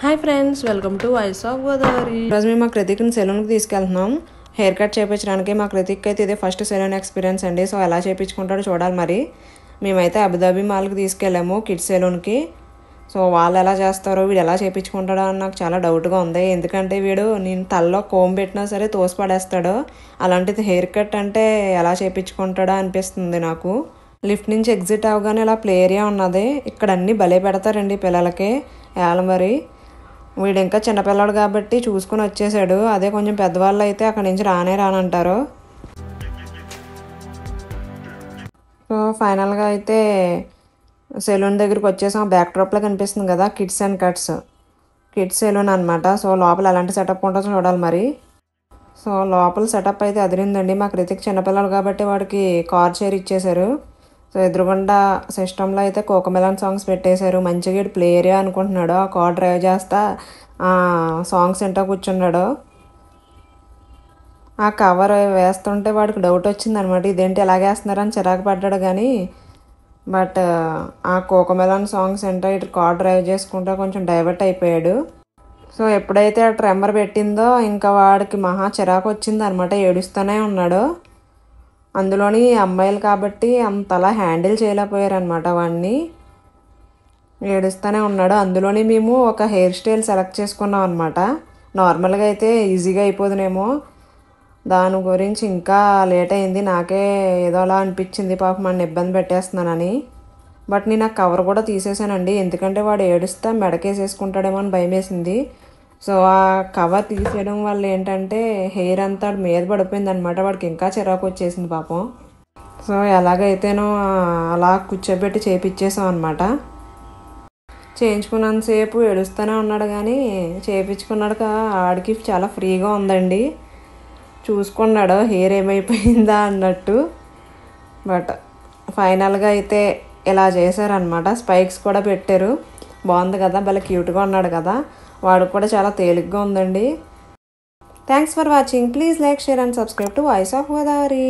Hi friends, welcome to voice of Godavari. ఈరోజు మేము మా కృతిక్ని సెలూన్కి తీసుకెళ్తున్నాం. హెయిర్ కట్ చేయించడానికి. మా కృతిక్ అయితే ఇదే ఫస్ట్ సెలూన్ ఎక్స్పీరియన్స్ అండి. సో ఎలా చేయించుకుంటాడో చూడాలి. మరి మేమైతే అబుదాబి మాల్కి తీసుకెళ్ళాము కిడ్స్ సెలూన్కి. సో వాళ్ళు ఎలా చేస్తారో, వీడు ఎలా చేయించుకుంటాడో అని నాకు చాలా డౌట్గా ఉంది. ఎందుకంటే వీడు నేను తలలో కోమ్ పెట్టినా సరే తోసిపడేస్తాడు. అలాంటిది హెయిర్ కట్ అంటే ఎలా చేయించుకుంటాడో అనిపిస్తుంది నాకు. లిఫ్ట్ నుంచి ఎగ్జిట్ అవగానే ఇలా ప్లే ఏరియా ఉన్నది. ఇక్కడ అన్నీ భలే పెడతారండి పిల్లలకి. మరి వీడు ఇంకా చిన్నపిల్లడు కాబట్టి చూసుకుని వచ్చేసాడు. అదే కొంచెం పెద్దవాళ్ళు అయితే అక్కడి నుంచి రానంటారు. సో ఫైనల్గా అయితే సెలూన్ దగ్గరికి వచ్చేసాం. బ్యాక్ డ్రాప్లో కనిపిస్తుంది కదా, kids and cuts kids salon అనమాట. సో లోపల ఎలాంటి సెటప్ ఉంటుందో చూడాలి మరి. సో లోపల సెటప్ అయితే అదిరిందండి. మా కృతిక్ చిన్నపిల్లలు కాబట్టి వాడికి కార్ చైర్ ఇచ్చేశారు. సో ఎదురుగుండా సిస్టంలో అయితే కోకమెలాన్ సాంగ్స్ పెట్టేశారు. మంచిగా ప్లే ఏరియా అనుకుంటున్నాడు. ఆ కార్ డ్రైవ్ చేస్తా సాంగ్స్ వింటూ కూర్చున్నాడు. ఆ కవర్ వేస్తుంటే వాడికి డౌట్ వచ్చింది అనమాట, ఇదేంటి ఎలాగేస్తున్నారని చిరాకు పడ్డాడు. కానీ బట్ ఆ కోకమెలాన్ సాంగ్స్ వింటూ ఇటు కార్ డ్రైవ్ చేసుకుంటూ కొంచెం డైవర్ట్ అయిపోయాడు. సో ఎప్పుడైతే ఆ ట్రెమ్మర్ పెట్టిందో ఇంకా వాడికి మహా చిరాకు వచ్చింది అనమాట. ఏడుస్తూనే ఉన్నాడు. అందులోని అమ్మాయిలు కాబట్టి అంతలా హ్యాండిల్ చేయలేకపోయారనమాట. వాడిని ఏడుస్తూనే ఉన్నాడు. అందులోని మేము ఒక హెయిర్ స్టైల్ సెలెక్ట్ చేసుకున్నాం అనమాట. నార్మల్గా అయితే ఈజీగా అయిపోదునేమో, దాని గురించి ఇంకా లేట్ అయింది. నాకే ఏదో అలా అనిపించింది, పాపం మన ఇబ్బంది పెట్టేస్తున్నానని. బట్ నేను ఆ కవర్ కూడా తీసేసానండి, ఎందుకంటే వాడు ఏడుస్తే మెడకేసేసుకుంటాడేమో అని భయం వేసింది. సో ఆ కవర్ తీసేయడం వల్ల ఏంటంటే హెయిర్ అంతా మీద పడిపోయింది అనమాట. వాడికి ఇంకా చిరాకు వచ్చేసింది పాపం. సో ఎలాగైతేనో అలా కూర్చోబెట్టి చేయించేసాం అనమాట. చేయించుకున్నంతసేపు ఏడుస్తూనే ఉన్నాడు, కానీ చేయించుకున్నాడు ఆడికి చాలా ఫ్రీగా ఉందండి. చూసుకున్నాడు హెయిర్ ఏమైపోయిందా అన్నట్టు. బట్ ఫైనల్గా అయితే ఇలా చేశారనమాట. స్పైక్స్ కూడా పెట్టారు. బాగుంది కదా, భలే క్యూట్గా ఉన్నాడు కదా. వాడు కూడా చాలా తేలిగ్గా ఉందండి. Thanks for watching. Please like, share and subscribe to voice of Godavari.